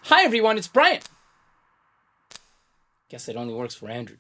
Hi everyone, it's Brian. Guess it only works for Andrew.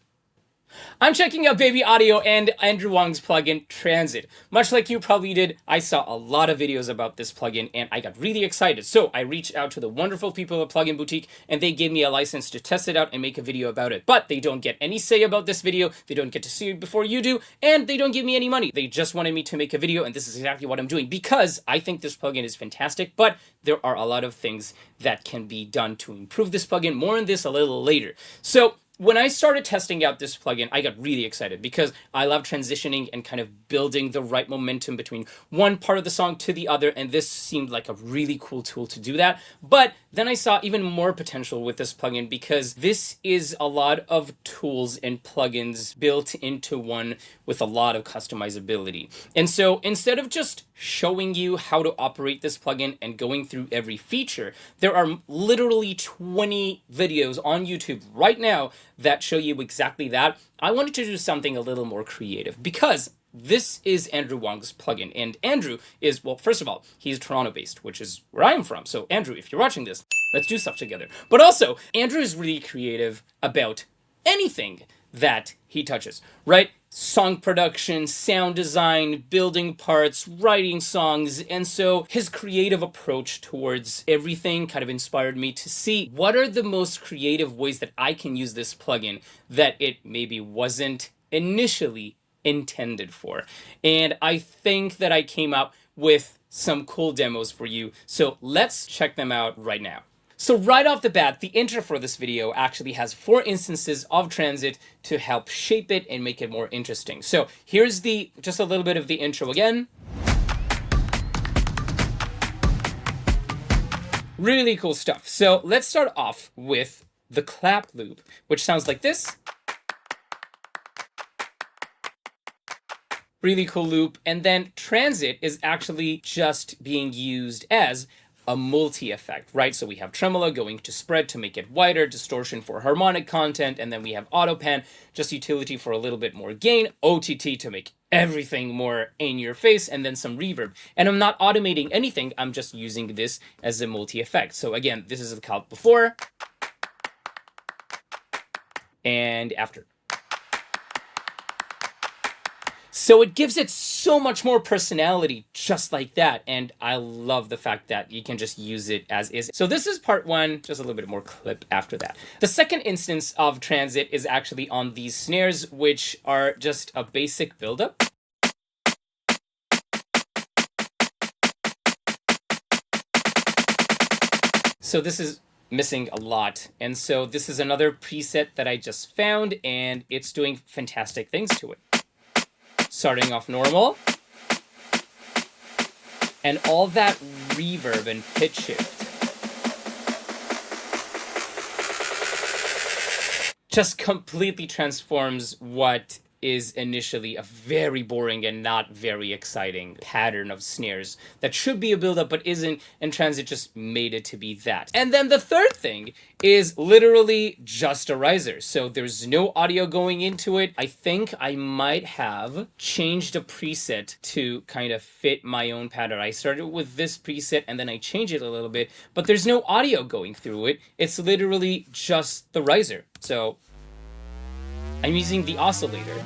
I'm checking out Baby Audio and Andrew Huang's plugin, Transit. Much like you probably did, I saw a lot of videos about this plugin and I got really excited. So I reached out to the wonderful people at Plugin Boutique and they gave me a license to test it out and make a video about it. But they don't get any say about this video, they don't get to see it before you do, and they don't give me any money. They just wanted me to make a video, and this is exactly what I'm doing because I think this plugin is fantastic, but there are a lot of things that can be done to improve this plugin. More on this a little later. So when I started testing out this plugin, I got really excited because I love transitioning and kind of building the right momentum between one part of the song to the other, and this seemed like a really cool tool to do that. But then I saw even more potential with this plugin because this is a lot of tools and plugins built into one with a lot of customizability. And so instead of just showing you how to operate this plugin and going through every feature, there are literally 20 videos on YouTube right now that show you exactly that. I wanted to do something a little more creative because this is Andrew Huang's plugin. And Andrew is, well, first of all, he's Toronto based, which is where I am from. So Andrew, if you're watching this, let's do stuff together. But also, Andrew is really creative about anything that he touches, right? Song production, sound design, building parts, writing songs. And so his creative approach towards everything kind of inspired me to see what are the most creative ways that I can use this plugin that it maybe wasn't initially intended for. And I think that I came up with some cool demos for you. So let's check them out right now. So right off the bat, the intro for this video actually has 4 instances of Transit to help shape it and make it more interesting. So here's just a little bit of the intro again. Really cool stuff. So let's start off with the clap loop, which sounds like this. Really cool loop. And then Transit is actually just being used as a multi-effect, right? So we have tremolo going to spread to make it wider, distortion for harmonic content, and then we have auto pan, just utility for a little bit more gain, OTT to make everything more in your face, and then some reverb. And I'm not automating anything, I'm just using this as a multi-effect. So again, this is the count before and after. So it gives it so much more personality just like that. And I love the fact that you can just use it as is. So this is part 1, just a little bit more clip after that. The second instance of Transit is actually on these snares, which are just a basic buildup. So this is missing a lot. And so this is another preset that I just found, and it's doing fantastic things to it. Starting off normal, and all that reverb and pitch shift just completely transforms what is initially a very boring and not very exciting pattern of snares that should be a build-up but isn't, and Transit just made it to be that. And then the third thing is literally just a riser. So there's no audio going into it. I think I might have changed a preset to kind of fit my own pattern. I started with this preset and then I changed it a little bit, but there's no audio going through it. It's literally just the riser. So I'm using the oscillator.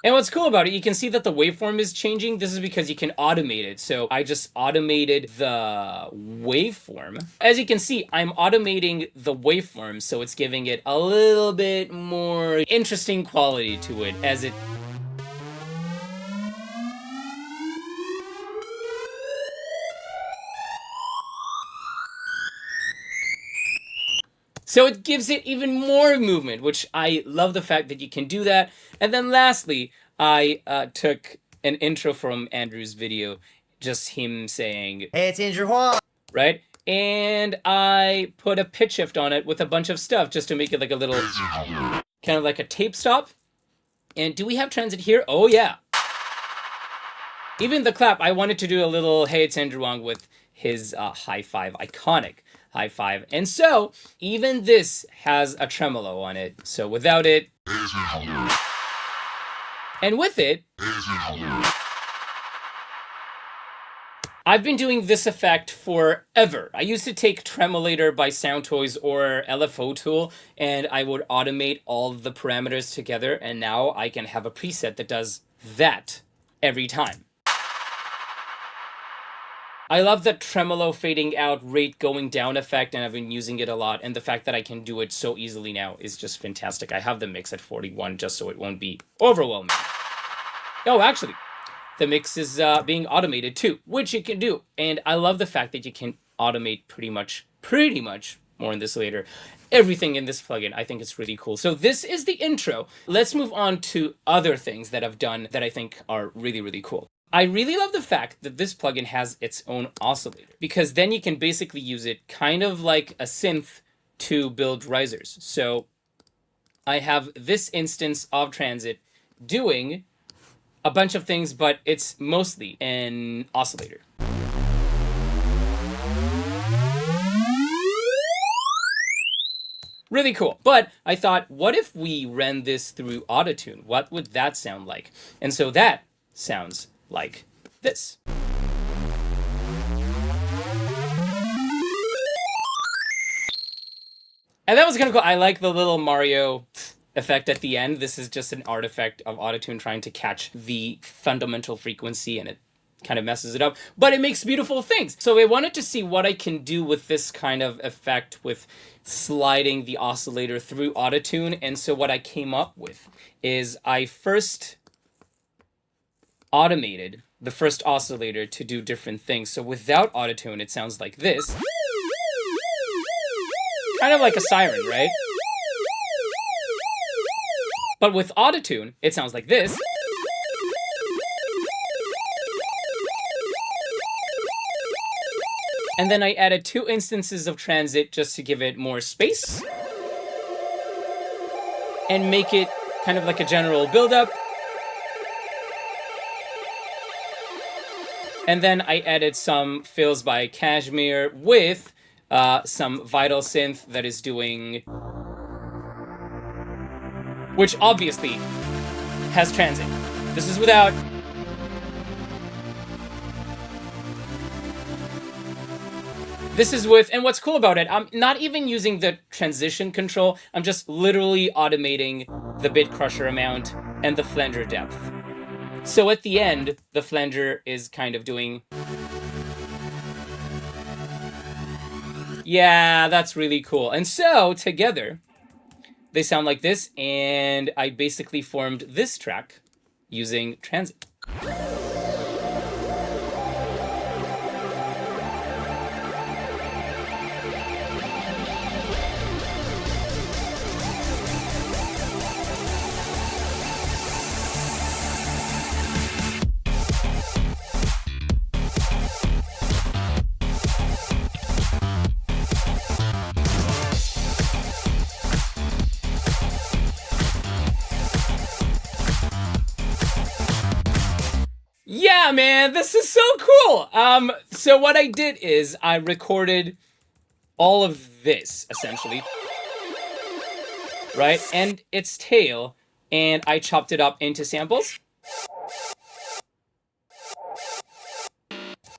And what's cool about it, you can see that the waveform is changing. This is because you can automate it. So I just automated the waveform. As you can see, I'm automating the waveform, so it's giving it a little bit more interesting quality to it as it So it gives it even more movement, which I love the fact that you can do that. And then lastly, I took an intro from Andrew's video, just him saying, "Hey, it's Andrew Huang." Right? And I put a pitch shift on it with a bunch of stuff just to make it like a little, kind of like a tape stop. And do we have Transit here? Oh yeah. Even the clap, I wanted to do a little, hey, it's Andrew Huang with his high five, iconic high five. And so even this has a tremolo on it. So without it, and with it, I've been doing this effect forever. I used to take Tremolator by Soundtoys or LFO Tool, and I would automate all the parameters together, and now I can have a preset that does that every time. I love the tremolo fading out, rate going down effect, and I've been using it a lot. And the fact that I can do it so easily now is just fantastic. I have the mix at 41 just so it won't be overwhelming. Oh, actually, the mix is being automated too, which you can do. And I love the fact that you can automate pretty much, more on this later, everything in this plugin. I think it's really cool. So this is the intro. Let's move on to other things that I've done that I think are really, really cool. I really love the fact that this plugin has its own oscillator, because then you can basically use it kind of like a synth to build risers. So I have this instance of Transit doing a bunch of things, but it's mostly an oscillator. Really cool. But I thought, what if we ran this through Autotune? What would that sound like? And so that sounds like this. And that was kind of cool. I like the little Mario effect at the end. This is just an artifact of Autotune trying to catch the fundamental frequency, and it kind of messes it up, but it makes beautiful things. So I wanted to see what I can do with this kind of effect with sliding the oscillator through Autotune. And so what I came up with is I first automated the first oscillator to do different things. So without Autotune, it sounds like this. Kind of like a siren, right? But with Autotune, it sounds like this. And then I added 2 instances of Transit just to give it more space and make it kind of like a general build-up. And then I added some fills by Cashmere with some Vital Synth that is doing, which obviously has Transit. This is without. This is with, and what's cool about it, I'm not even using the transition control. I'm just literally automating the bit crusher amount and the flanger depth. So at the end, the flanger is kind of doing. Yeah, that's really cool. And so together, they sound like this. And I basically formed this track using Transit. Yeah, man, this is so cool. So what I did is I recorded all of this, essentially, right? And its tail, and I chopped it up into samples.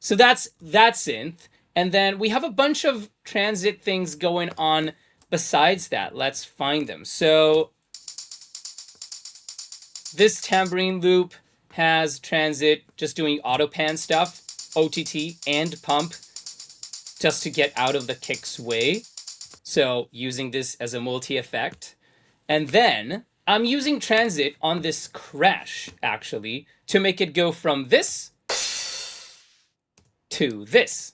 So that's that synth. And then we have a bunch of Transit things going on besides that. Let's find them. So this tambourine loop has Transit just doing auto pan stuff, OTT and pump, just to get out of the kick's way. So using this as a multi-effect. And then I'm using Transit on this crash, actually, to make it go from this to this.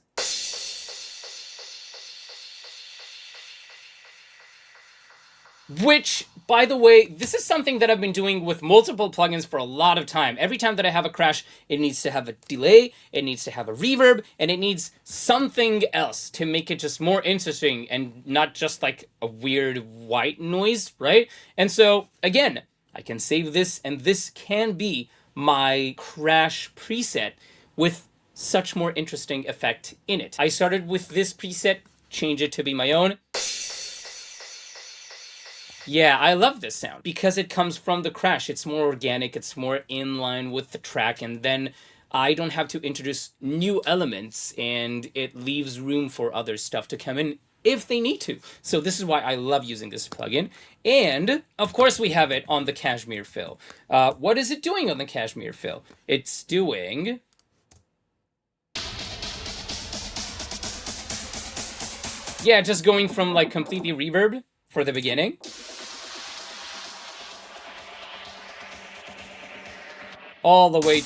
Which, by the way, this is something that I've been doing with multiple plugins for a lot of time. Every time that I have a crash, it needs to have a delay, it needs to have a reverb, and it needs something else to make it just more interesting and not just like a weird white noise, right? And so, again, I can save this, and this can be my crash preset with such more interesting effect in it. I started with this preset, change it to be my own. Yeah, I love this sound because it comes from the crash. It's more organic, it's more in line with the track, and then I don't have to introduce new elements, and it leaves room for other stuff to come in if they need to. So this is why I love using this plugin. And of course we have it on the Cashmere fill. What is it doing on the Cashmere fill? It's doing... yeah, just going from like completely reverb for the beginning. All the way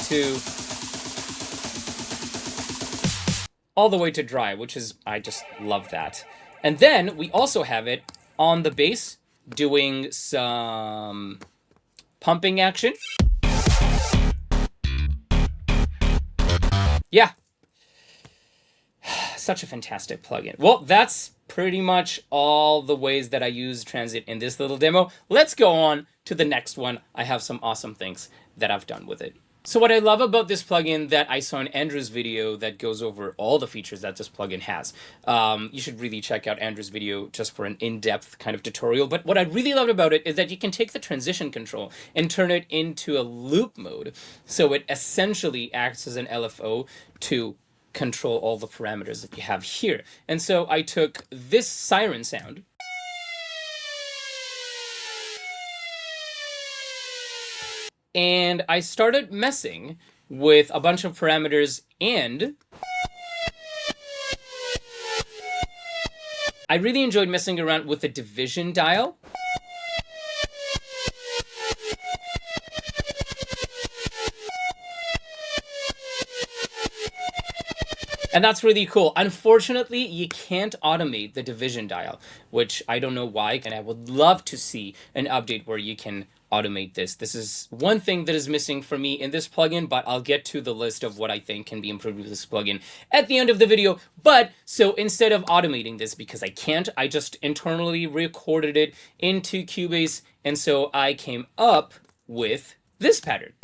to dry, which is, I just love that. And then we also have it on the bass doing some pumping action. Yeah. Such a fantastic plugin. Well, that's pretty much all the ways that I use Transit in this little demo. Let's go on to the next one. I have some awesome things that I've done with it. So what I love about this plugin that I saw in Andrew's video that goes over all the features that this plugin has. You should really check out Andrew's video just for an in-depth kind of tutorial. But what I really loved about it is that you can take the transition control and turn it into a loop mode. So it essentially acts as an LFO to control all the parameters that you have here. And so I took this siren sound and I started messing with a bunch of parameters, and I really enjoyed messing around with the division dial. And that's really cool. Unfortunately, you can't automate the division dial, which I don't know why, and I would love to see an update where you can automate this. This is one thing that is missing for me in this plugin, but I'll get to the list of what I think can be improved with this plugin at the end of the video. But so instead of automating this, because I can't, I just internally recorded it into Cubase, and so I came up with this pattern.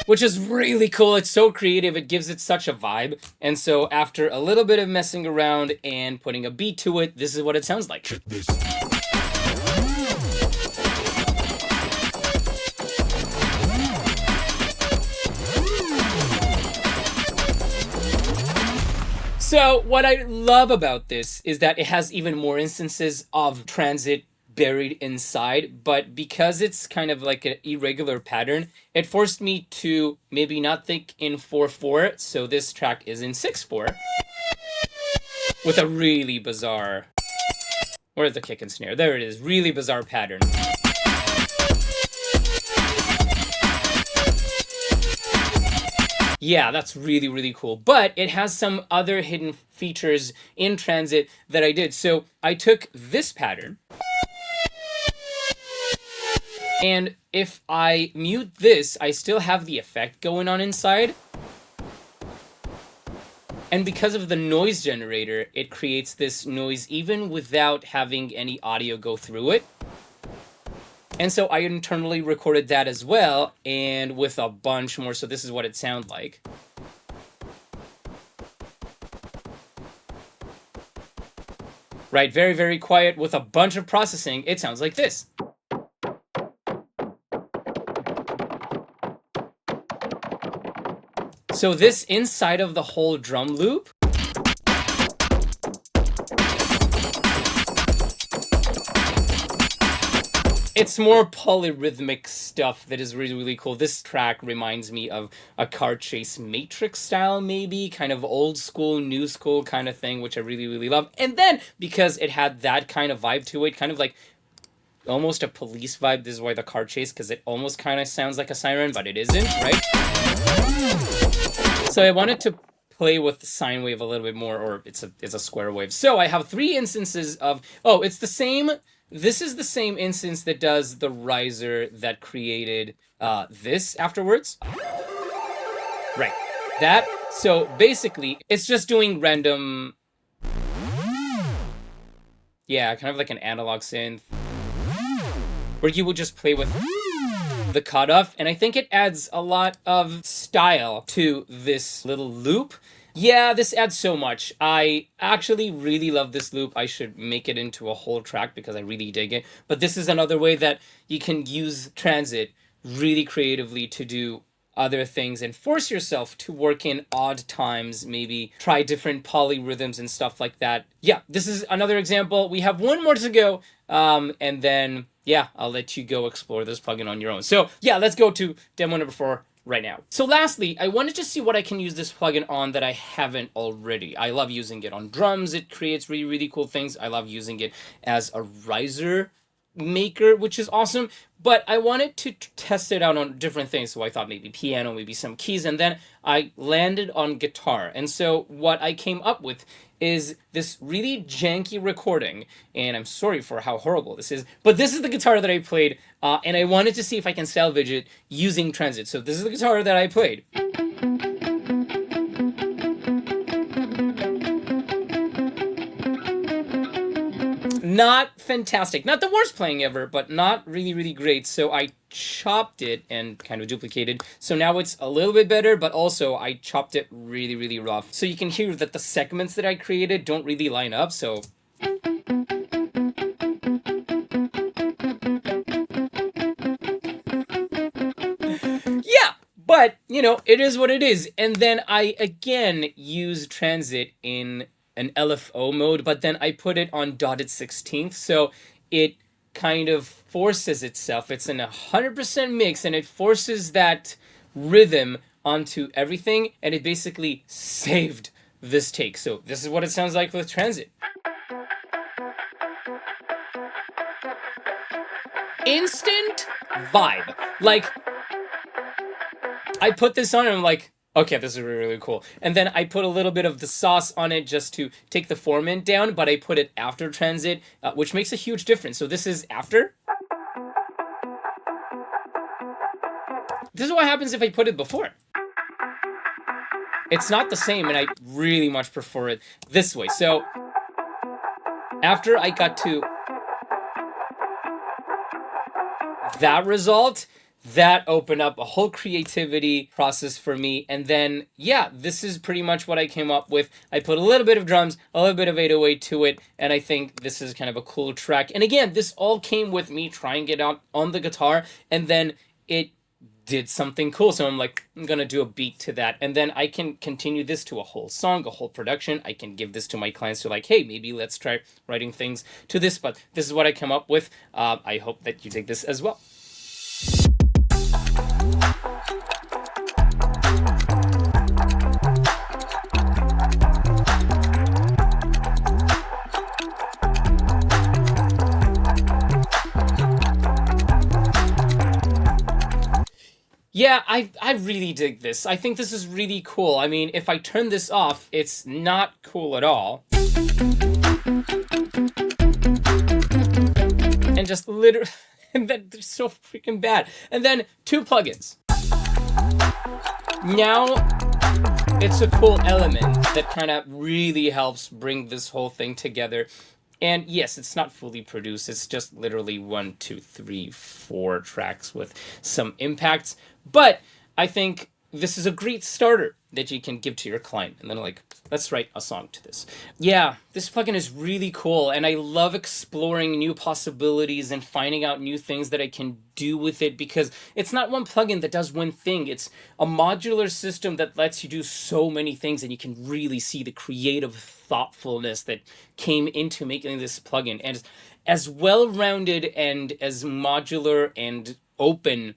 Which is really cool. It's so creative. It gives it such a vibe. And so after a little bit of messing around and putting a beat to it, this is what it sounds like. Check this. So what I love about this is that it has even more instances of transit buried inside, but because it's kind of like an irregular pattern, it forced me to maybe not think in 4/4, so this track is in 6/4 with a really bizarre, where's the kick and snare? There it is, really bizarre pattern. Yeah, that's really, really cool. But it has some other hidden features in Transit that I did. So I took this pattern, and if I mute this, I still have the effect going on inside. And because of the noise generator, it creates this noise even without having any audio go through it. And so I internally recorded that as well, and with a bunch more. So this is what it sounds like. Right, very, very quiet with a bunch of processing. It sounds like this. So this inside of the whole drum loop, it's more polyrhythmic stuff that is really, really cool. This track reminds me of a car chase Matrix style, maybe, kind of old school, new school kind of thing, which I really, really love. And then because it had that kind of vibe to it, kind of like almost a police vibe. This is why the car chase, because it almost kind of sounds like a siren, but it isn't, right? So I wanted to play with the sine wave a little bit more, or it's a square wave. So I have 3 instances of, oh, it's the same. This is the same instance that does the riser that created this afterwards. Right, that. So basically, it's just doing random, yeah, kind of like an analog synth, where you would just play with the cutoff, and I think it adds a lot of style to this little loop. Yeah, this adds so much. I actually really love this loop. I should make it into a whole track because I really dig it. But this is another way that you can use transit really creatively to do other things and force yourself to work in odd times, maybe try different polyrhythms and stuff like that. Yeah, this is another example. We have one more to go. And then, yeah, I'll let you go explore this plugin on your own. So, yeah, let's go to demo number 4 right now. So lastly, I wanted to see what I can use this plugin on that I haven't already. I love using it on drums. It creates really, really cool things. I love using it as a riser maker, which is awesome. But I wanted to test it out on different things. So I thought maybe piano, maybe some keys, and then I landed on guitar. And so what I came up with is this really janky recording, and I'm sorry for how horrible this is, but this is the guitar that I played, and I wanted to see if I can salvage it using transit. So this is the guitar that I played. Not fantastic. Not the worst playing ever, but not really, really great. So I chopped it and kind of duplicated. So now it's a little bit better, but also I chopped it really, really rough. So you can hear that the segments that I created don't really line up. So yeah, but you know, it is what it is. And then I again use transit in an LFO mode, but then I put it on dotted 16th. So it kind of forces itself. It's in 100% mix and it forces that rhythm onto everything. And it basically saved this take. So this is what it sounds like with transit. Instant vibe. Like, I put this on and I'm like, okay, this is really, really cool. And then I put a little bit of the sauce on it just to take the formant down, but I put it after transit, which makes a huge difference. So this is after. This is what happens if I put it before. It's not the same, and I really much prefer it this way. So after I got to that result, that opened up a whole creativity process for me. And then, yeah, this is pretty much what I came up with. I put a little bit of drums, a little bit of 808 to it, and I think this is kind of a cool track. And again, this all came with me trying it out on the guitar, and then it did something cool. So I'm like, I'm gonna do a beat to that, and then I can continue this to a whole song, a whole production. I can give this to my clients to like, hey, maybe let's try writing things to this. But this is what I come up with. I hope that you dig this as well. Yeah, I really dig this. I think this is really cool. I mean, if I turn this off, it's not cool at all. And just literally, and then they're so freaking bad. And then 2 plugins. Now, it's a cool element that kind of really helps bring this whole thing together. And yes, it's not fully produced. It's just literally 1, 2, 3, 4 tracks with some impacts. But I think this is a great starter that you can give to your client. And then like, let's write a song to this. Yeah, this plugin is really cool. And I love exploring new possibilities and finding out new things that I can do with it, because it's not one plugin that does one thing. It's a modular system that lets you do so many things, and you can really see the creative thoughtfulness that came into making this plugin. And as well-rounded and as modular and open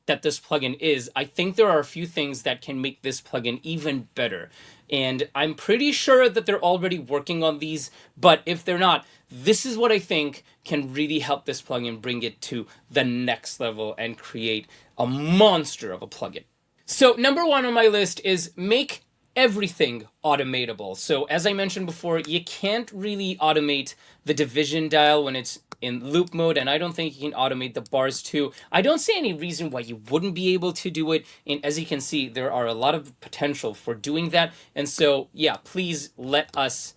that this plugin is, I think there are a few things that can make this plugin even better. And I'm pretty sure that they're already working on these, but if they're not, this is what I think can really help this plugin bring it to the next level and create a monster of a plugin. So number 1 on my list is make everything automatable. So as I mentioned before, you can't really automate the division dial when it's in loop mode, and I don't think you can automate the bars too. I don't see any reason why you wouldn't be able to do it, and as you can see, there are a lot of potential for doing that. And so yeah, please let us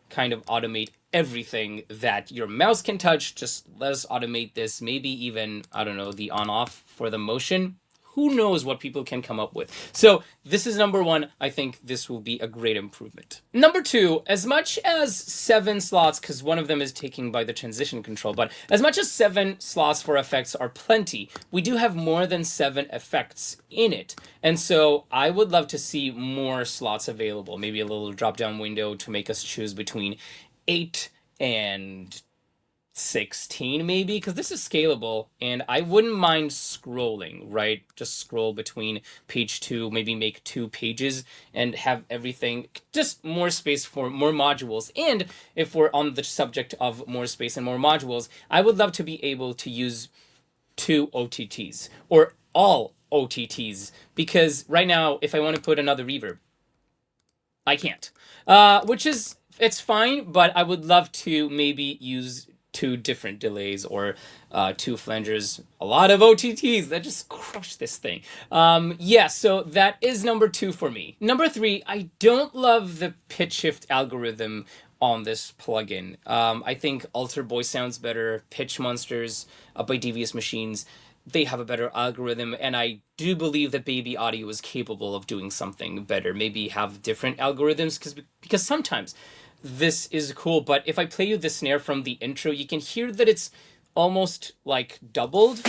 kind of automate everything that your mouse can touch. Just let us automate this. Maybe even, I don't know, the on off for the motion. who knows what people can come up with. So this is number one. I think this will be a great improvement. Number two, as much as 7 slots, because one of them is taken by the transition control, but as much as 7 slots for effects are plenty, we do have more than 7 effects in it. And so I would love to see more slots available, maybe a little drop down window to make us choose between 8 and 16 maybe, because this is scalable and I wouldn't mind scrolling, right? Just scroll between page 2, maybe make 2 pages and have everything, just more space for more modules. And if we're on the subject of more space and more modules, I would love to be able to use 2 OTTs or all OTTs, because right now if I want to put another reverb, I can't, which is, it's fine, but I would love to maybe use 2 different delays or 2 flangers, a lot of OTTs that just crush this thing. Yeah, so that is number 2 for me. Number 3, I don't love the pitch shift algorithm on this plugin. I think Alter Boy sounds better. Pitch Monsters by Devious Machines, they have a better algorithm, and I do believe that Baby Audio is capable of doing something better. Maybe have different algorithms, because sometimes this is cool, but if I play you the snare from the intro, you can hear that it's almost like doubled.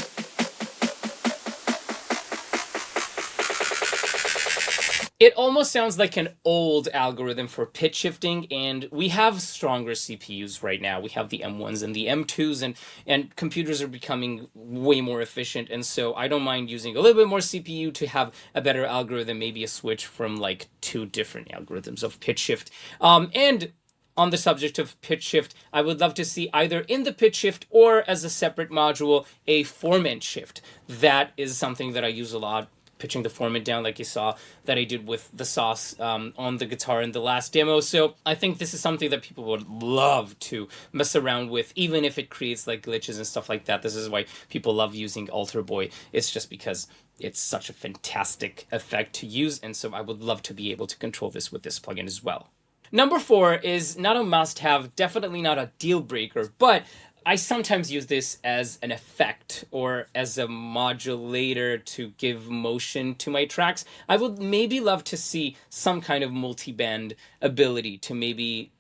It almost sounds like an old algorithm for pitch shifting, and we have stronger CPUs right now. We have the M1s and the M2s, and computers are becoming way more efficient, and so I don't mind using a little bit more CPU to have a better algorithm, maybe a switch from like 2 different algorithms of pitch shift. And on the subject of pitch shift, I would love to see either in the pitch shift or as a separate module, a formant shift. That is something that I use a lot, pitching the formant down like you saw that I did with the sauce on the guitar in the last demo. So I think this is something that people would love to mess around with, even if it creates like glitches and stuff like that. This is why people love using Alter Boy. It's just because it's such a fantastic effect to use, and so I would love to be able to control this with this plugin as well. Number 4 is not a must-have, definitely not a deal breaker, but I sometimes use this as an effect or as a modulator to give motion to my tracks. I would maybe love to see some kind of multi-band ability to maybe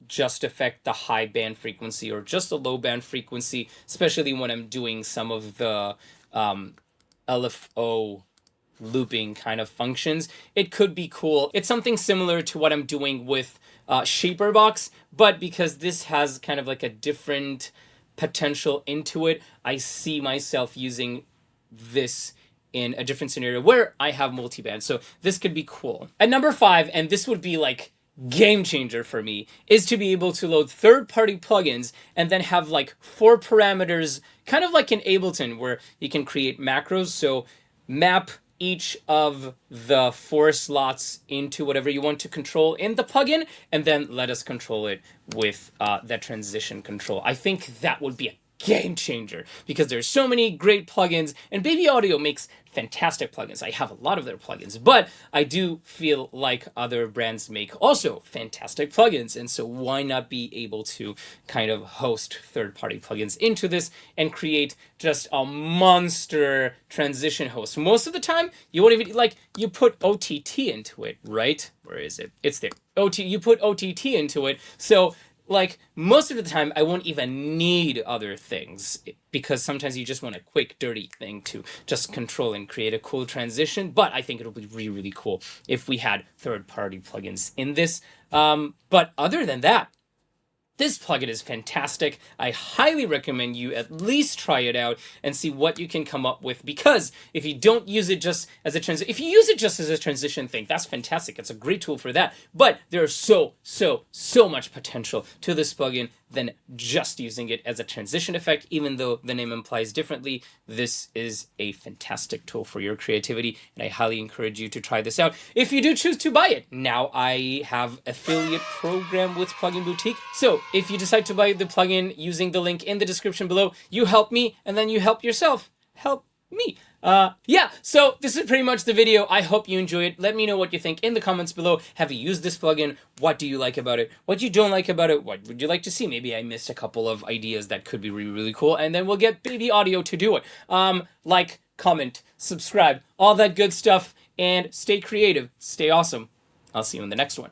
just affect the high band frequency or just a low band frequency, especially when I'm doing some of the LFO looping kind of functions. It could be cool. It's something similar to what I'm doing with Shaper Box, but because this has kind of like a different potential into it, I see myself using this in a different scenario where I have multiband. So this could be cool. At number 5, and this would be like game changer for me, is to be able to load third-party plugins and then have like 4 parameters, kind of like in Ableton, where you can create macros. So map each of the 4 slots into whatever you want to control in the plugin, and then let us control it with that transition control. I think that would be a game changer, because there's so many great plugins, and Baby Audio makes fantastic plugins. I have a lot of their plugins, but I do feel like other brands make also fantastic plugins, and so why not be able to kind of host third-party plugins into this and create just a monster transition host? Most of the time, you won't even, like, you put OTT into it, right? Where is it? It's there. You put OTT into it, so like most of the time I won't even need other things, because sometimes you just want a quick dirty thing to just control and create a cool transition. But I think it'll be really, really cool if we had third-party plugins in this. But other than that, this plugin is fantastic. I highly recommend you at least try it out and see what you can come up with, because if you don't use it just as a if you use it just as a transition thing, that's fantastic. It's a great tool for that. But there's so much potential to this plugin than just using it as a transition effect. Even though the name implies differently, this is a fantastic tool for your creativity, and I highly encourage you to try this out if you do choose to buy it. Now I have affiliate program with Plugin Boutique, so if you decide to buy the plugin using the link in the description below, you help me, and then you help yourself. Help me. Yeah, so this is pretty much the video. I hope you enjoy it. Let me know what you think in the comments below. Have you used this plugin? What do you like about it? What you don't like about it? What would you like to see? Maybe I missed a couple of ideas that could be really, really cool, and then we'll get Baby Audio to do it. Like, comment, subscribe, all that good stuff, and stay creative, stay awesome. I'll see you in the next one.